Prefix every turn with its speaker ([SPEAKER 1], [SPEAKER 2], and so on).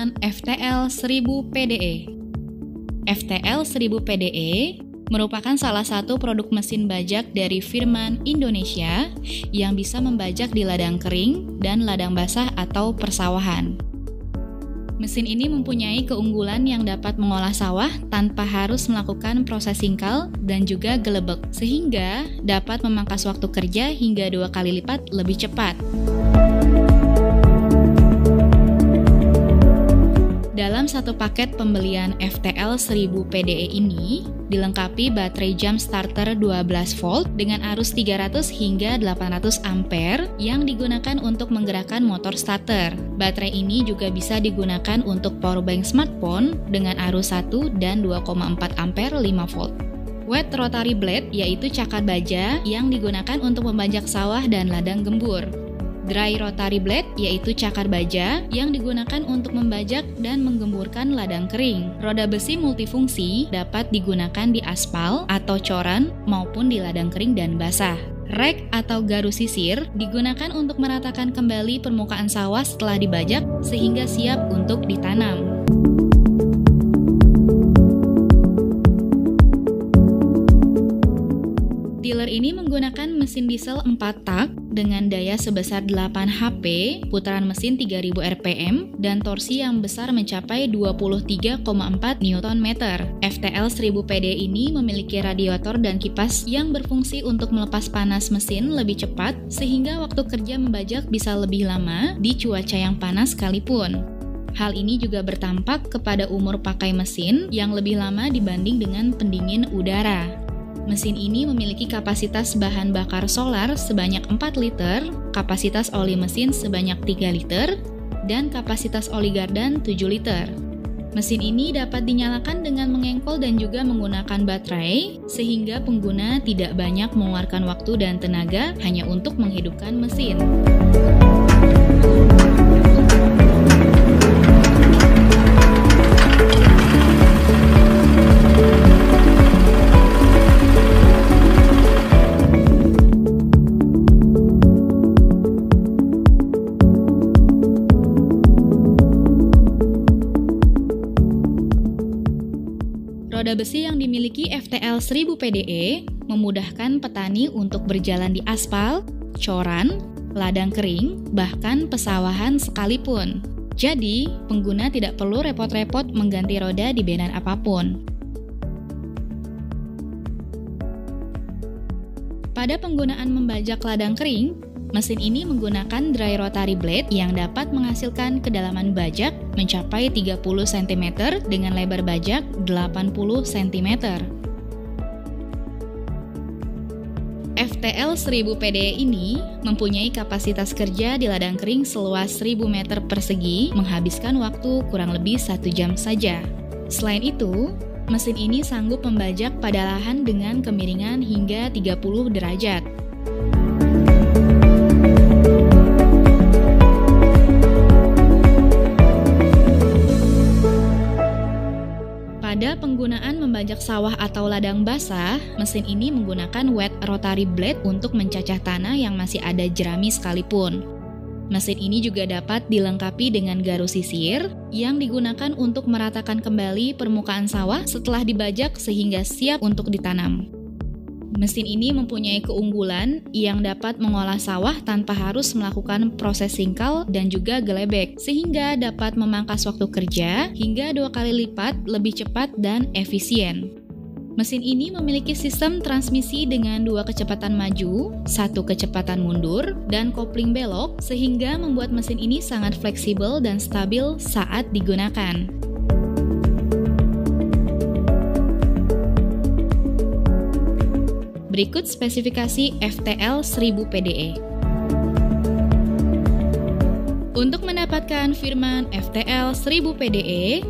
[SPEAKER 1] firman FTL 1000 PDE. FTL 1000 PDE merupakan salah satu produk mesin bajak dari Firman Indonesia yang bisa membajak di ladang kering dan ladang basah atau persawahan. Mesin ini mempunyai keunggulan yang dapat mengolah sawah tanpa harus melakukan proses singkal dan juga gelebek, sehingga dapat memangkas waktu kerja hingga 2 kali lipat lebih cepat. Dalam satu paket pembelian FTL 1000 PDE ini, dilengkapi baterai jump starter 12 volt dengan arus 300 hingga 800 ampere yang digunakan untuk menggerakkan motor starter. Baterai ini juga bisa digunakan untuk powerbank smartphone dengan arus 1 dan 2,4 ampere 5 volt. Wet rotary blade yaitu cakar baja yang digunakan untuk membajak sawah dan ladang gembur. Dry rotary blade yaitu cakar baja yang digunakan untuk membajak dan menggemburkan ladang kering. Roda besi multifungsi dapat digunakan di aspal atau coran maupun di ladang kering dan basah. Rek atau garu sisir digunakan untuk meratakan kembali permukaan sawah setelah dibajak sehingga siap untuk ditanam. Tiller ini menggunakan mesin diesel 4 tak dengan daya sebesar 8 HP, putaran mesin 3000 rpm, dan torsi yang besar mencapai 23,4 Nm. FTL 1000 PD ini memiliki radiator dan kipas yang berfungsi untuk melepas panas mesin lebih cepat sehingga waktu kerja membajak bisa lebih lama di cuaca yang panas sekalipun. Hal ini juga bertampak kepada umur pakai mesin yang lebih lama dibanding dengan pendingin udara. Mesin ini memiliki kapasitas bahan bakar solar sebanyak 4 liter, kapasitas oli mesin sebanyak 3 liter, dan kapasitas oli gardan 7 liter. Mesin ini dapat dinyalakan dengan mengengkol dan juga menggunakan baterai, sehingga pengguna tidak banyak mengeluarkan waktu dan tenaga hanya untuk menghidupkan mesin. Roda besi yang dimiliki FTL 1000 PDE memudahkan petani untuk berjalan di aspal, coran, ladang kering, bahkan pesawahan sekalipun. Jadi, pengguna tidak perlu repot-repot mengganti roda di benan apapun. Pada penggunaan membajak ladang kering, mesin ini menggunakan dry rotary blade yang dapat menghasilkan kedalaman bajak mencapai 30 cm dengan lebar bajak 80 cm. FTL 1000 PDE ini mempunyai kapasitas kerja di ladang kering seluas 1000 meter persegi, menghabiskan waktu kurang lebih 1 jam saja. Selain itu, mesin ini sanggup membajak pada lahan dengan kemiringan hingga 30 derajat. Pada penggunaan membajak sawah atau ladang basah, mesin ini menggunakan wet rotary blade untuk mencacah tanah yang masih ada jerami sekalipun. Mesin ini juga dapat dilengkapi dengan garu sisir yang digunakan untuk meratakan kembali permukaan sawah setelah dibajak sehingga siap untuk ditanam. Mesin ini mempunyai keunggulan yang dapat mengolah sawah tanpa harus melakukan proses singkal dan juga gelebek, sehingga dapat memangkas waktu kerja hingga 2 kali lipat lebih cepat dan efisien. Mesin ini memiliki sistem transmisi dengan 2 kecepatan maju, 1 kecepatan mundur, dan kopling belok, sehingga membuat mesin ini sangat fleksibel dan stabil saat digunakan. Berikut spesifikasi FTL 1000 PDE. Untuk mendapatkan firman FTL 1000 PDE,